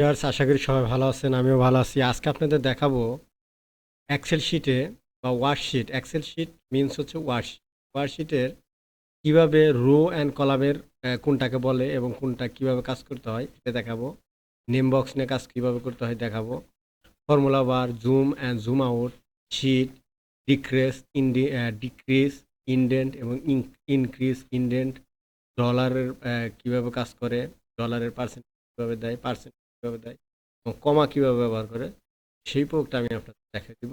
Viewers, আশা করি সবাই ভালো আছেন। আমিও ভালো আছি। আজকে আপনাদের দেখাবো এক্সেল শিটে বা ওয়ার্কশিট। এক্সেল শিট মিনস হচ্ছে ওয়ার্কশিটের কিভাবে রো অ্যান্ড কলামের কোনটাকে বলে এবং কোনটা কিভাবে কাজ করতে হয় এটা দেখাবো। নেম বক্স নিয়ে কাজ কিভাবে করতে হয় দেখাবো। Formula bar, zoom and zoom out, sheet, decrease, indent এবং ইনক্রিজ, ইনডেন্ট, ডলারের কিভাবে কাজ করে, ডলারের পার্সেন্ট কীভাবে দেয়, পার্সেন্ট কীভাবে দেয় এবং কমা কীভাবে ব্যবহার করে, সেই প্রয়োগটা আমি আপনাদের দেখা দিব।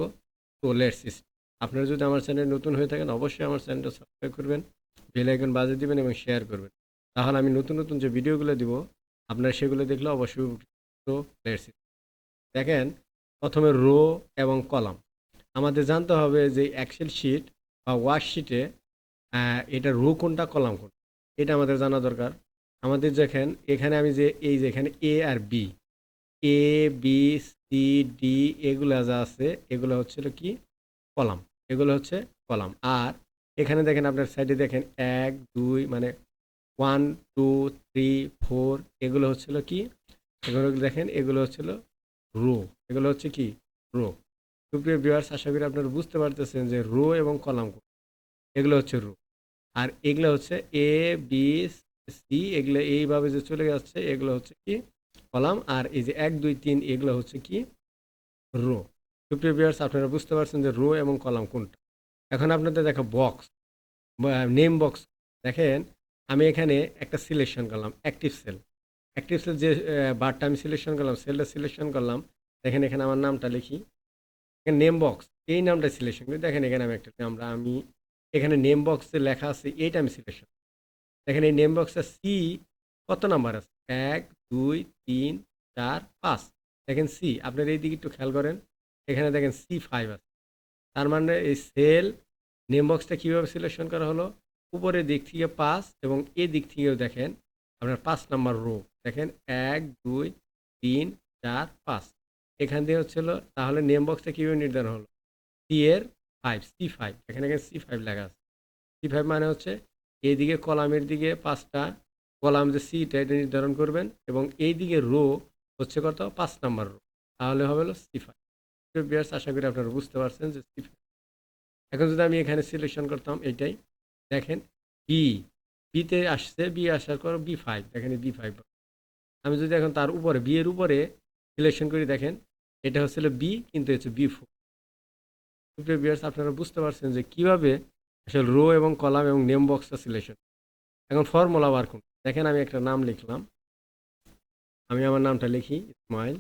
তো লেটস স্টার্ট। আপনারা যদি আমার চ্যানেল নতুন হয়ে থাকেন অবশ্যই আমার চ্যানেলটা সাবস্ক্রাইব করবেন, বেল আইকন বাজিয়ে দিবেন এবং শেয়ার করবেন। তাহলে আমি নতুন নতুন যে ভিডিওগুলো দিব আপনারা সেগুলো দেখলে অবশ্যই তো লেটস দেখেন। প্রথমে রো এবং কলাম আমাদের জানতে হবে যে এক্সেল শিট বা ওয়ার্কশিটে এটা রো কোনটা কলাম কোনটা এটা আমাদের জানা দরকার। আমাদের দেখেন এখানে আমি যে এই যে এখানে এ আর B, A B C D এগুলো যা আছে এগুলো হচ্ছিল কি কলাম, এগুলো হচ্ছে কলাম। আর এখানে দেখেন আপনার সাইডে দেখেন 1 2 মানে 1 2 3 4 এগুলো হচ্ছিল কি, এগুলো দেখেন এগুলো হচ্ছিল রো, এগুলো হচ্ছে কি রো। সুপ্রিয় ভিউয়ার্স, আশা করি আপনারা বুঝতে পারতেছেন যে রো এবং কলাম এগুলো হচ্ছে রো। আর এগুলো হচ্ছে এ বি সি, এগুলো এইভাবে যে চলে যাচ্ছে এগুলো হচ্ছে কি কলাম। আর এই যে 1 2 3 এগুলো হচ্ছে কি রো। সুপ্রিয় ভিউয়ার্স, আপনারা বুঝতে পারছেন যে রো এবং কলাম কোনটা। এখন আপনাদের দেখো বক্স, নেম বক্স। দেখেন আমি এখানে একটা সিলেকশন করলাম অ্যাক্টিভ সেল। অ্যাক্টিভ সেল যে বারটা আমি সিলেকশন করলাম, সেলটা সিলেকশন করলাম। দেখেন এখানে আমার নামটা লিখি, এখানে নেম বক্স এই নামটা সিলেকশন করি। দেখেন এখানে আমি একটা আমি এখানে নেম বক্সে লেখা আছে এইটা আমি সিলেকশন। দেখেন এই নেম বক্সে সি কত নাম্বার আছে, 1 2 3 4 5। দেখেন সি, আপনার এই দিকে একটু খেয়াল করেন, এখানে দেখেন C5 আছে। তার মানে এই সেল নেম বক্সটা কীভাবে সিলেকশন করা হলো, উপরের দিক থেকে 5 এবং এই দিক থেকেও দেখেন আপনার 5 নাম্বার রো। দেখেন 1 2 3 4 5, এখান দিয়ে হচ্ছিল। তাহলে নেম বক্সটা কীভাবে নির্ধারণ হলো, C5 এখানে C5 লেখা আছে। C5 মানে হচ্ছে এইদিকে কলামের দিকে 5টা কলাম যে সিটা এটা নির্ধারণ করবেন এবং এই দিকে রো হচ্ছে কত 5 নাম্বার রো, তাহলে হবে হলো C5। বিয়ার্স, আশা করি আপনারা বুঝতে পারছেন যে C5। এখন যদি আমি এখানে সিলেকশন করতাম এইটাই, দেখেন বি, বিতে আসছে, বি আসার পর B5, দেখেন B5। আমি যদি এখন তার উপরে বি এর উপরে সিলেকশন করি, দেখেন এটা হচ্ছিল বি কিন্তু হচ্ছে B4। সুপ্রিয় ভিউয়ার্স, আপনারা বুঝতে পারছেন যে কিভাবে আসলে রো এবং কলাম এবং নেম বক্সটা সিলেকশন। এখন ফর্মুলা বার করুন। দেখেন আমি একটা নাম লিখলাম, আমি আমার নামটা লিখি ইসমাইল।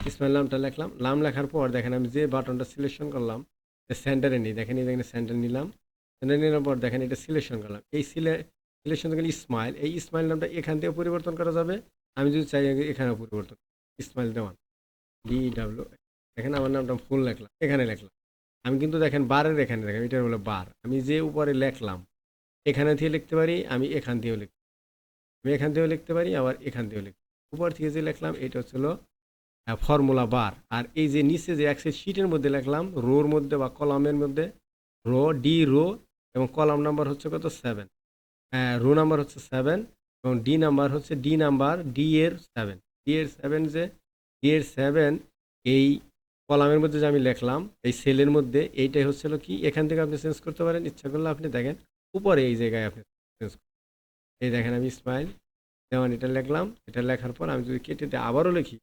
ইসমাইল নামটা লিখলাম, নাম লেখার পর দেখেন আমি যে বাটনটা সিলেকশন করলাম সেন্টারে নিই। দেখেন এই দেখেন সেন্টার নিলাম, সেন্টার নেওয়ার পর দেখেন এটা সিলেকশন করলাম। এই সিলেকশন থেকে ইসমাইল, এই ইসমাইল নামটা এখান থেকে পরিবর্তন করা যাবে। আমি যদি চাই এখানেও পরিবর্তন, ইসমাইল দেওয়ান DW। দেখেন আমার নামটা ফুল লেখলাম, এখানে লেখলাম। আমি কিন্তু দেখেন বারের এখানে দেখেন এটা হলো বার। আমি যে উপরে লেখলাম এখানে থেকে লিখতে পারি, আমি এখান থেকেও লিখতে পারি, আমি এখান থেকেও লিখতে পারি, আবার এখান থেকেও লিখতে পারি। উপর থেকে যে লিখলাম এটা হচ্ছিল ফর্মুলা বার। আর এই যে নিচে যে এক্সেল শিটের মধ্যে লিখলাম রোর মধ্যে বা কলামের মধ্যে, রো ডি রো এবং কলাম নাম্বার হচ্ছে কত 7, রো নাম্বার হচ্ছে 7 এবং ডি নাম্বার হচ্ছে ডি এর 7, ডি এর 7 এই কলামের মধ্যে যে আমি লিখলাম এই সেলের মধ্যে এইটাই হচ্ছিল কি, এখান থেকে আপনি চেঞ্জ করতে পারেন ইচ্ছা করলে। আপনি দেখেন উপরে এই জায়গায় আপনি চেঞ্জ করেন। এই দেখেন আমি ইসমাইল দেওয়ান এটা লিখলাম, এটা লেখার পর আমি যদি কেটে দিয়ে আবারও লিখি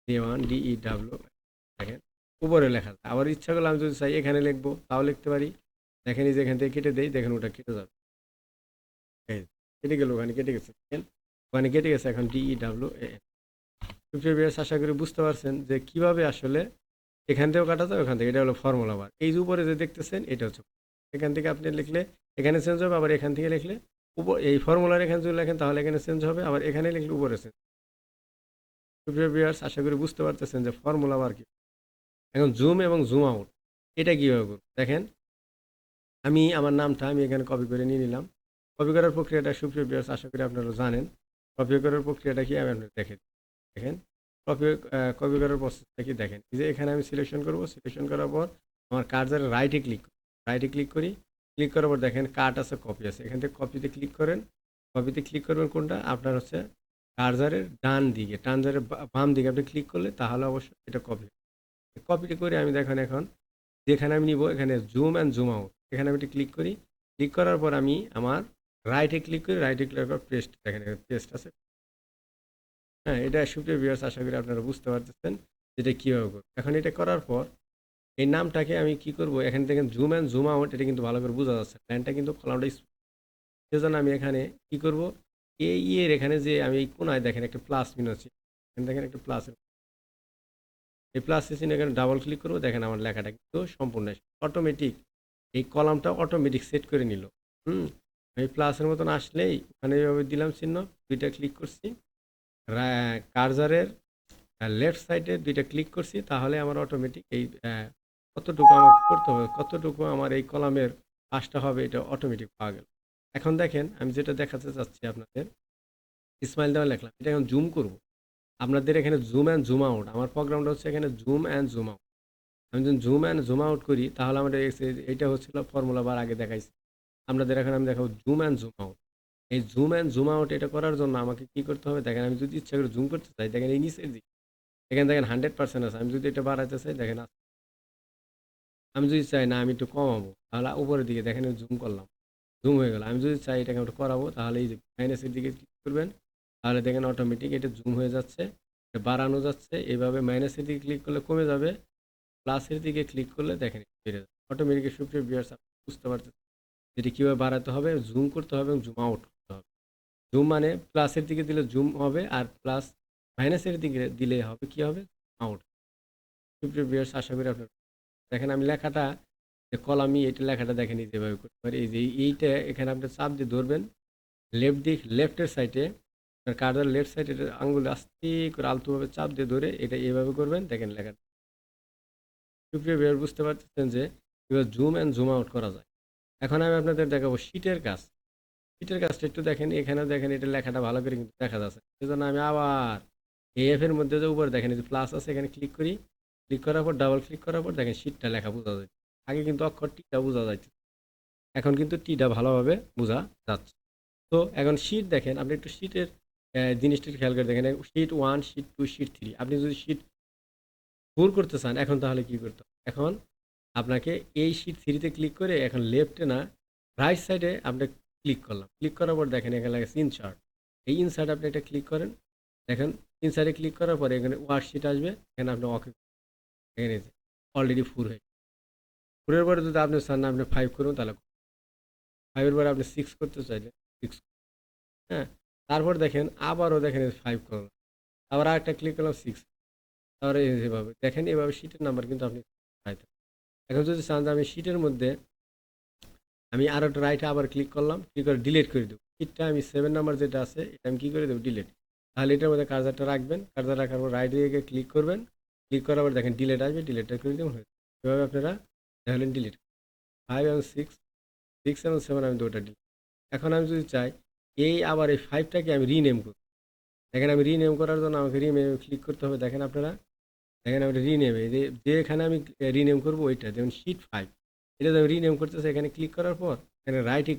DEW, দেখেন উপরে লেখা। আবার ইচ্ছা করলে আমি যদি চাই এখানে লিখবো তাও লিখতে পারি। দেখেন এই যে এখান থেকে কেটে দেই, দেখেন ওটা কেটে যাবে, কেটে গেল, ওখানে কেটে গেছে, দেখেন ওখানে কেটে গেছে। এখন DEWAN। সুপ্রিয় ভিউয়ার্স, আশা করি বুঝতে পারছেন যে কিভাবে আসলে এখান থেকেও কাটা যায় ওখান থেকে। এটা হলো ফর্মুলা বার। এই যে উপরে যে দেখতেছেন এটা হচ্ছে, এখান থেকে আপনি লিখলে এখানে চেঞ্জ হবে, আবার এখান থেকে লিখলে উপর এই ফর্মুলার এখানে যদি লেখেন তাহলে এখানে চেঞ্জ হবে, আবার এখানে লিখলে উপরে চেঞ্জ। সুপ্রিয় ভিউয়ার্স, আশা করি বুঝতে পারতেছেন যে ফর্মুলা বার কি। এখন জুম এবং জুম আউট এটা কীভাবে করব, দেখেন আমি আমার নামটা আমি এখানে কপি করে নিয়ে নিলাম। কপি করার প্রক্রিয়াটা সুপ্রিয় ভিউয়ার্স আশা করি আপনারা জানেন। কপি করার প্রক্রিয়াটা কি আমি আপনাদের দেখেন কপি কপি করার প্রসেসটা কি দেখেন। এই যে এখানে আমি সিলেকশন করব, সিলেকশন করার পর আমার কার্সারে রাইটে ক্লিক করি। ক্লিক করার পর দেখেন কাট আছে, কপি আছে, এখান থেকে কপিতে ক্লিক করেন। কপিতে ক্লিক করবেন কোনটা আপনার হচ্ছে কার্সারের ডান দিকে, কার্সারের বাম দিকে আপনি ক্লিক করলে তাহলে অবশ্যই এটা কপিটা করে আমি দেখেন এখন যেখানে আমি নিব এখানে জুম অ্যান্ড জুম আউট, এখানে আমি এটা ক্লিক করি। ক্লিক করার পর আমি আমার রাইটে ক্লিক করি, রাইটে ক্লিক করার পর পেস্ট, দেখেন পেস্ট আছে। হ্যাঁ, এটা সুপ্রিয় ভিউয়ার্স, আশা করি আপনারা বুঝতে পারতেছেন এটা কীভাবে করব। এখন এটা করার পর এই নামটাকে আমি কি করব, এখানে দেখেন জুম অ্যান্ড জুম আউট, এটা কিন্তু ভালো করে বোঝা যাচ্ছে, প্ল্যানটা কিন্তু কলামটা। সেজন্য আমি এখানে কি করব, এই এর এখানে যে আমি এই কোনায় দেখেন একটা প্লাস চিহ্ন আছে, এখানে দেখেন একটা প্লাস, এই প্লাস চিহ্ন এখানে ডাবল ক্লিক করবো, দেখেন আমার লেখাটা কিন্তু সম্পূর্ণ অটোমেটিক, এই কলামটা অটোমেটিক সেট করে নিল। হুম, এই প্লাসের মতন আসলেই ওখানে এইভাবে দিলাম চিহ্ন, দুইটা ক্লিক করছি, কার্জারের লেফট সাইডে দুইটা ক্লিক করছি, তাহলে আমার অটোমেটিক এই কতটুকু আমাকে করতে হবে, কতটুকু আমার এই কলামের পাসটা হবে, এটা অটোমেটিক পাওয়া গেল। এখন দেখেন আমি যেটা দেখাতে চাচ্ছি আপনাদের, ইসমাইল দেওয়া লিখলাম, এটা এখন জুম করব। আপনাদের এখানে জুম অ্যান্ড জুম আউট, আমার প্রোগ্রামটা হচ্ছে এখানে জুম অ্যান্ড জুম আউট। আমি যদি জুম অ্যান্ড জুম আউট করি তাহলে আমাদের এইটা হচ্ছিল ফর্মুলা বার আগে দেখাইছি। আপনাদের এখন আমি দেখাবো জুম অ্যান্ড জুম আউট। এই জুম অ্যান্ড জুম আউট এটা করার জন্য আমাকে কি করতে হবে, দেখেন আমি যদি ইচ্ছা করে জুম করতে চাই, দেখেন এই নিচের দিকে এখানে দেখেন 100% আছে। আমি যদি এটা বাড়াতে চাই, দেখেন আমি যদি চাই না আমি একটু কমাবো, তাহলে উপরের দিকে দেখেন জুম করলাম, জুম হয়ে গেল। আমি যদি চাই এটাকে একটু করাবো, তাহলে এই যে মাইনাসের দিকে ক্লিক করবেন, তাহলে দেখেন অটোমেটিক এটা জুম হয়ে যাচ্ছে, এটা বাড়ানো যাচ্ছে। এইভাবে মাইনাসের দিকে ক্লিক করলে কমে যাবে, প্লাসের দিকে ক্লিক করলে দেখেন বেড়ে যাবে অটোমেটিক। সুপ্রিয় ভিউয়ার্স, আপনি বুঝতে পারছেন এটি কীভাবে বাড়াতে হবে, জুম করতে হবে এবং জুম আউট করতে হবে। জুম মানে প্লাসের দিকে দিলে জুম হবে, আর প্লাস মাইনাসের দিকে দিলে হবে কি হবে, আউট। সুপ্রিয় ভিউয়ার্স, আশা করি আপনার দেখেন আমি লেখাটা যে কলামি, এটা লেখাটা দেখেন এই যেভাবে করতে পারি। এই যে এইটা এখানে আপনি চাপ দিয়ে ধরবেন, লেফটের সাইডে কার্ডার লেফট সাইডে আঙ্গুল আস্তে করে আলতোভাবে চাপ দিয়ে ধরে এটা এইভাবে করবেন, দেখেন লেখা। সুপ্রিয় ভিউয়ার, বুঝতে পারতেছেন যে কীভাবে জুম অ্যান্ড জুম আউট করা যায়। এখন আমি আপনাদের দেখাবো শীটের কাজ। শীটের কাজটা একটু দেখেন, এখানেও দেখেন এটা লেখাটা ভালো করে কিন্তু দেখা যাচ্ছে। সেজন্য আমি আবার এফ এর মধ্যে যে উপরে দেখেন এই যে প্লাস আছে, এখানে ক্লিক করি। ক্লিক করার পর ডাবল ক্লিক করার পর দেখেন শীটটা লেখা বোঝা যায়। আগে কিন্তু অক্ষর টিটা বোঝা যাচ্ছে, এখন কিন্তু টিটা ভালোভাবে বোঝা যাচ্ছে। তো এখন শীট দেখেন, আপনি একটু শীটের জিনিসটা খেয়াল করে দেখেন, শীট 1, শীট 2, শীট 3। আপনি যদি শীট 4 করতে চান এখন তাহলে কি করতে হবে, এখন আপনাকে এই শীট 3-তে ক্লিক করে এখন লেফটে না রাইট সাইডে আপনি ক্লিক করলাম। ক্লিক করার পর দেখেন এখানে লাগে ইনসার্ট। এই ইনসার্ট আপনি এটা ক্লিক করেন, দেখেন ইনসার্টে ক্লিক করার পরে এখানে ওয়ার্কশিট আসবে, এখানে আপনি ওকে, এখানে অলরেডি 4 হয়ে 4-এর পরে যদি আপনি চান না আপনি 5 করুন, তাহলে 5-এর পরে আপনি 6 করতে চাইলে 6। হ্যাঁ, তারপর দেখেন আবারও দেখেন 5 করলাম, আবার আরেকটা ক্লিক করলাম 6। তারপরে এভাবে দেখেন, এভাবে শীটের নাম্বার কিন্তু আপনি পাইতে। এখন যদি চান যে আমি শীটের মধ্যে আমি আরও একটা রাইটে আবার ক্লিক করলাম, ক্লিক করে ডিলিট করে দেবো শীটটা, আমি 7 নাম্বার যেটা আছে এটা আমি কী করে দেবো, ডিলিট। তাহলে এটার মধ্যে কার্সারটা রাখবেন, কার্সার রাখার পর রাইট দিকে ক্লিক করবেন, ক্লিক করার পর দেখেন ডিলিট আসবে, ডিলিটটা করে দেবেন, হয়ে এভাবে আপনারা দেখলেন ডিলিট। 5 এবং 6 এবং 7 আমি দুটো ডিলিট। এখন আমি যদি চাই এই আবার এই 5টাকে আমি রিনেম করি, দেখেন আমি রিনেম করার জন্য আমাকে রিনেমে ক্লিক করতে হবে। দেখেন আপনারা, দেখেন আমি রিনেমে যেখানে আমি রিনেম করবো ওইটা যেমন শীট 5, এটা আমি রিনেম করতেছে, এখানে ক্লিক করার পর এখানে রাইটে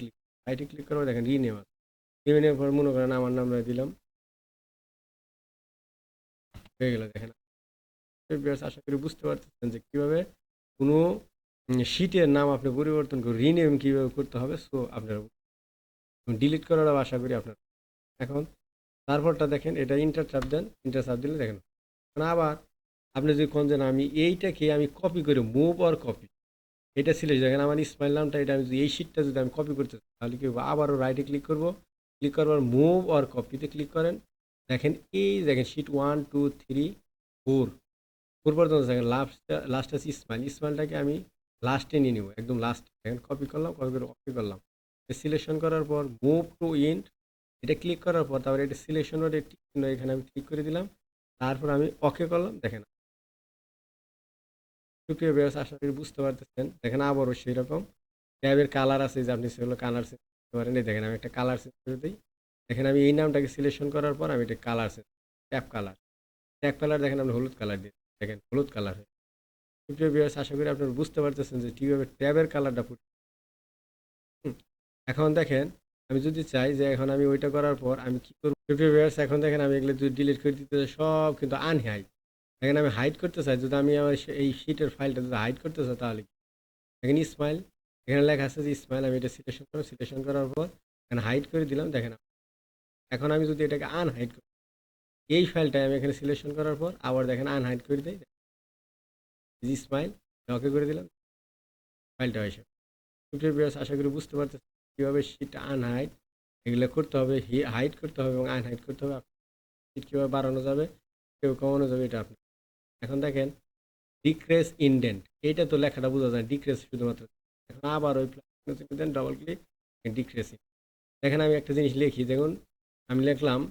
ক্লিক করার পর দেখেন রিনেম আছে। রিনেমের পর মনে করেন আমার নাম দিলাম, হয়ে গেল। দেখেন আশা করি বুঝতে পারতেছেন যে কীভাবে কোনো শীটের নাম আপনি পরিবর্তন করে রিনেম কীভাবে করতে হবে। সো আপনারা ডিলিট করার আশা করি আপনার। এখন তারপরটা দেখেন, এটা ইন্টার চাপ দেন, ইন্টার চাপ দিলে দেখেন আবার আপনি যদি কোন যে আমি এইটাকে আমি কপি করে মুভ আর কপি, এটা ছিল দেখেন আমার ইসমাইল নামটা, এটা আমি যদি এই শিটটা যদি আমি কপি করতে চাই তাহলে কি হবে, আবারও রাইটে ক্লিক করব, ক্লিক করবার মুভ আর কপিতে ক্লিক করেন। দেখেন এই দেখেন শিট 1, 2, 3, 4 পর্যন্ত দেখেন লাস্ট আছে ইসমাইলটাকে আমি লাস্টে নিয়ে নিব, একদম লাস্ট। দেখেন কপি করলাম, কপি করে কপি করলাম, সিলেকশন করার পর মুভ টু ইন্ট, এটা ক্লিক করার পর তারপরে এটা সিলেকশন এখানে আমি ক্লিক করে দিলাম, তারপর আমি ওকে করলাম। দেখেন সুপ্রিয় ভিউয়ার্স, আশা করি বুঝতে পারতেছেন। দেখেন আবারও সেই রকম ট্যাবের কালার আছে যে আপনি সেগুলো কালার চেঞ্জ করতে পারেন। দেখেন আমি একটা কালার চেঞ্জ করে দিই, দেখেন আমি এই নামটাকে সিলেকশন করার পর আমি এটা কালার চেঞ্জ, ট্যাব কালার দেখেন আপনি হলুদ কালার দিয়ে, দেখেন হলুদ কালার হয়ে। সুপ্রিয় ভিউয়ার্স, আশা করি আপনারা বুঝতে পারতেছেন যে কীভাবে ট্যাবের কালারটা ফুটে। এখন দেখেন আমি যদি চাই যে এখন আমি ওইটা করার পর আমি কি করব, ভিউয়ার্স এখন দেখেন আমি এগুলো যদি ডিলিট করে দিতে চাই সব কিন্তু আনহাইড। দেখেন আমি হাইড করতে চাই, যদি আমি আমার এই শিটের ফাইলটা যদি হাইড করতে চাই তাহলে দেখেন ইসমাইল, এখানে লেখা আছে যে ইসমাইল, আমি এটা সিলেকশন করলাম, সিলেকশন করার পর এখানে হাইড করে দিলাম। দেখেন এখন আমি যদি এটাকে আনহাইড করি, এই ফাইলটা আমি এখানে সিলেকশন করার পর আবার দেখেন আনহাইড করে দিই, ইসমাইল ওকে করে দিলাম, ফাইলটা এসে ভিউয়ার্স আশা করি বুঝতে পারতেছেন কীভাবে শিট আনহাইড এগুলো করতে হবে, হাইড করতে হবে এবং আনহাইড করতে হবে। শিট কীভাবে বাড়ানো যাবে, কেউ কমানো যাবে, এটা আপনি এখন দেখেন ডিক্রেস ইনডেন্ট, এইটা তো লেখাটা বোঝা যায় ডিক্রেস শুধুমাত্র। এখন আবার ওই দেন ডবল ক্লিক, ডিক্রেসিং। দেখেন আমি একটা জিনিস লিখি, দেখুন আমি লিখলাম,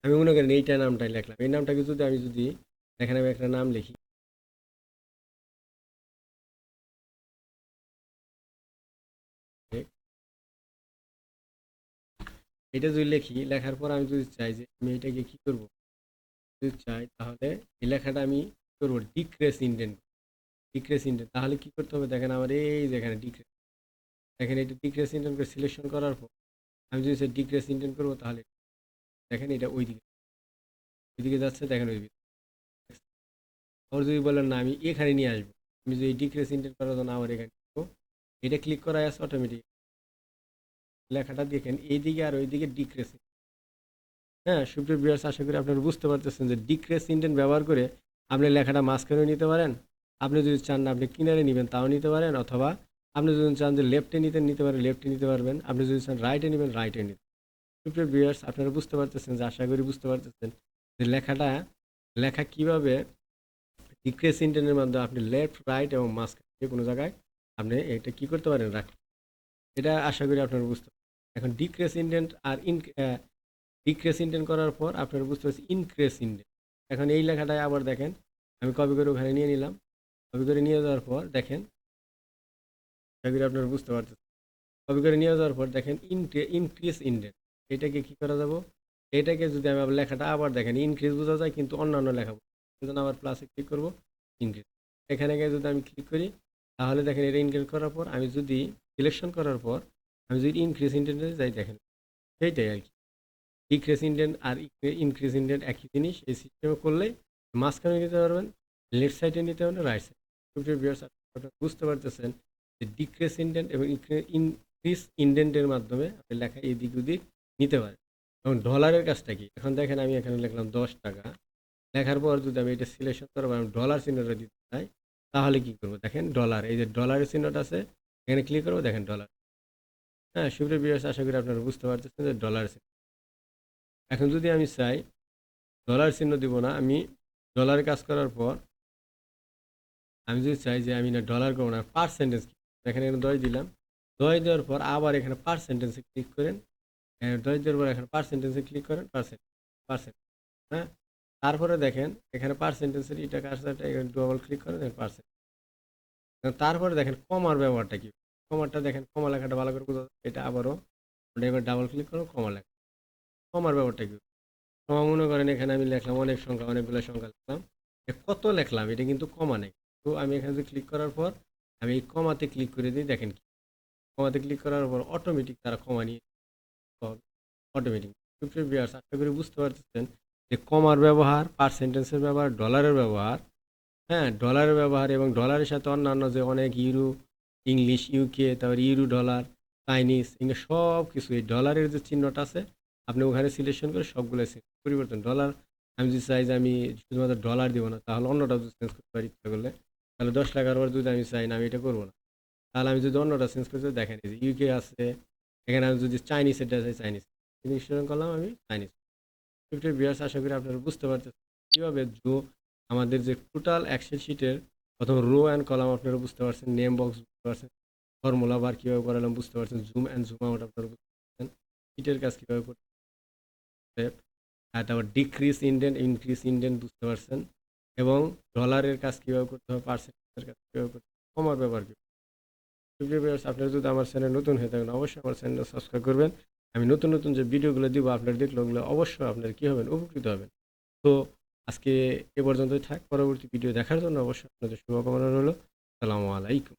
আমি মনে করেন এইটা নামটাই লিখলাম, এই নামটাকে যদি আমি দেখেন আমি একটা নাম লিখি, এটা যদি লিখি, লেখার পর আমি যদি চাই যে আমি এটাকে কি করব, যদি চাই তাহলে এই লেখাটা আমি কি করবো, ডিক্রেস ইনডেন্ট, ডিক্রেস ইনডেন্ট। তাহলে কি করতে হবে, দেখেন আমার এই যেখানে ডিক্রেস, দেখেন এটা ডিক্রেস ইনডেন্ট করে সিলেকশন করার পর আমি যদি ডিক্রেস ইনডেন্ট করবো তাহলে দেখেন এটা ওইদিকে যাচ্ছে, দেখেন ওই আবার যদি বলেন না আমি এখানে নিয়ে আসবো, আমি যদি ডিক্রেস ইনডেন্ট করার জন্য আবার এখানে এটা ক্লিক করা আছে, অটোমেটিক লেখাটা দেখেন এইদিকে আর ওইদিকে ডিক্রেস। হ্যাঁ সুপ্রিয় ভিউয়ার্স, আশা করি আপনারা বুঝতে পারতেছেন যে ডিক্রেস ইনডেন্ট ব্যবহার করে আপনি লেখাটা মাঝখানেও নিতে পারেন, আপনি যদি চান না আপনি কিনারে নেবেন তাও নিতে পারেন, অথবা আপনি যদি চান যে লেফটে নিতে পারেন লেফটে নিতে পারবেন, আপনি যদি চান রাইটে নেবেন রাইটে নিতে। সুপ্রিয় ভিউয়ার্স আপনারা বুঝতে পারতেছেন যে, আশা করি বুঝতে পারতেছেন যে লেখা কিভাবে ডিক্রেস ইনডেন্টের মাধ্যমে আপনি লেফট রাইট এবং মাঝখানে যে কোনো জায়গায় আপনি এটা কি করতে পারেন, রাখেন। এটা আশা করি আপনারা বুঝতে পারেন। এখন ডিক্রেস ইনডেন্ট আর ডিক্রেস ইনডেন্ট করার পর আপনারা বুঝতে পারছেন ইনক্রেস ইনডেন্ট। এখন এই লেখাটায় আবার দেখেন আমি কপি করে ওখানে নিয়ে নিলাম, কপি করে নিয়ে যাওয়ার পর দেখেন, আশা করি আপনারা বুঝতে পারছেন, কপি করে নিয়ে যাওয়ার পর দেখেন ইনক্রিজ ইনডেন্ট, এটাকে কি করা যাব, এটাকে যদি আমি আবার লেখাটা আবার দেখেন ইনক্রিজ বোঝা যায় কিন্তু অন্যান্য লেখা কিন্তু আবার প্লাসে ক্লিক করবো, ইনক্রিজ। এখানে গিয়ে যদি আমি ক্লিক করি তাহলে দেখেন এটা ইনক্রিজ করার পর আমি যদি সিলেকশন করার পর আমি যদি ইনক্রিজ ইনডেন্টে যাই, দেখেন সেইটাই আর কি, ডিক্রিজ ইনডেন্ট আর ইনক্রিজ ইনডেন্ট একই জিনিস। এই সিস্টেমে করলে মাঝখানে নিতে পারবেন, লেফট সাইডে নিতে পারবেন, রাইট সাইড। আপনারা বুঝতে পারতেছেন যে ডিক্রিজ ইনডেন্ট এবং ইনক্রিজ ইনডেন্টের মাধ্যমে আপনি লেখা এদিক ওদিক নিতে পারেন। এবং ডলারের কাজটা কি, এখন দেখেন আমি এখানে লিখলাম 10 টাকা, লেখার পর যদি আমি এটা সিলেকশন করবো, আমি ডলার চিহ্নটা দিতে চাই তাহলে কি করবো, দেখেন ডলার, এই যে ডলারের চিহ্নটা আছে এখানে ক্লিক করবো, দেখেন ডলার। হ্যাঁ সুপ্রিয় ভিউয়ার্স, আশা করি আপনারা বুঝতে পারতেছেন যে ডলার চিহ্ন। এখন যদি আমি চাই ডলার চিহ্ন দিব না, আমি ডলারের কাজ করার পর আমি যদি চাই যে আমি না ডলার করবো না, পার্সেন্টেজ, এখানে 10 দিলাম, 10 দেওয়ার পর আবার এখানে পার্সেন্টেজে ক্লিক করেন, 10 দেওয়ার পর এখানে পার্সেন্টেজে ক্লিক করেন, পার্সেন্ট, হ্যাঁ। তারপরে দেখেন এখানে পার্সেন্টেজের এটা কাজটা এখানে ডবল ক্লিক করেন, পার্সেন্ট। তারপরে দেখেন কমার ব্যবহারটা কি, কমারটা দেখেন, কমা লেখাটা ভালো করে বোঝা যায়, এটা আবারও এবার ডাবল ক্লিক করো, কমা লেখা, কমার ব্যাপারটা কি, কমা মনে করেন এখানে আমি লিখলাম অনেক সংখ্যা, অনেকগুলো সংখ্যা লিখলাম, কত লিখলাম এটা কিন্তু কমা নেই, তো আমি এখানে ক্লিক করার পর আমি এই কমাতে ক্লিক করে দিই, দেখেন কি কমাতে ক্লিক করার পর অটোমেটিক তারা কমা নিয়ে অটোমেটিক। সুপ্রিয় ভিউয়ার্স, আশা করি বুঝতে পারতেছেন যে কমার ব্যবহার, পার্সেন্টেজের ব্যবহার, ডলারের ব্যবহার, হ্যাঁ ডলারের ব্যবহার এবং ডলারের সাথে অন্যান্য যে অনেক ইউরো, ইংলিশ, ইউকে, তারপর ইউরো ডলার, চাইনিজ, এগুলো সব কিছু এই ডলারের যে চিহ্নটা আছে আপনি ওখানে সিলেকশন করে সবগুলো পরিবর্তন, ডলার আমি যদি চাই যে আমি শুধুমাত্র ডলার দিব না তাহলে অন্যটা যদি চেঞ্জ করতে পারি ইচ্ছা করলে, তাহলে 10 টাকার পর যদি আমি চাই না আমি এটা করবো না, তাহলে আমি যদি অন্যটা চেঞ্জ করতে দেখেন যে ইউকে আছে, এখানে আমি যদি চাইনিজ এটা চাই চাইনিজ সিলেকশন করলাম, আমি চাইনিজ। সুপ্রিয় ভিউয়ার্স, আশা করি আপনারা বুঝতে পারছেন কীভাবে আমাদের যে টোটাল এক্সেল শিটের প্রথম রো অ্যান্ড কলাম আপনারা বুঝতে পারছেন, নেম বক্স বুঝতে পারছেন, ফর্মুলা বার কীভাবে করালাম বুঝতে পারছেন, জুম অ্যান্ড জুম আউট আপনারা বুঝতে পারছেন, শিটের কাজ কীভাবে করতে, আর তারপর ডিক্রিজ ইনডেন্ট, ইনক্রিজ ইনডেন্ট বুঝতে পারছেন, এবং ডলারের কাজ কীভাবে করতে হবে, পার্সেন্টেজের কাজ কীভাবে করতে হবে, কমার ব্যবহার কী। আপনারা যদি আমার চ্যানেল নতুন হয়ে থাকেন অবশ্যই আমার চ্যানেলটা সাবস্ক্রাইব করবেন, আমি নতুন নতুন যে ভিডিওগুলো দিব আপনারা দেখলে ওগুলো অবশ্যই আপনারা কী হবেন, উপকৃত হবেন। তো আজকে এ পর্যন্তই থাক, পরবর্তী ভিডিও দেখার জন্য অবশ্যই আপনাদের শুভকামনা রইল। আসসালামু আলাইকুম।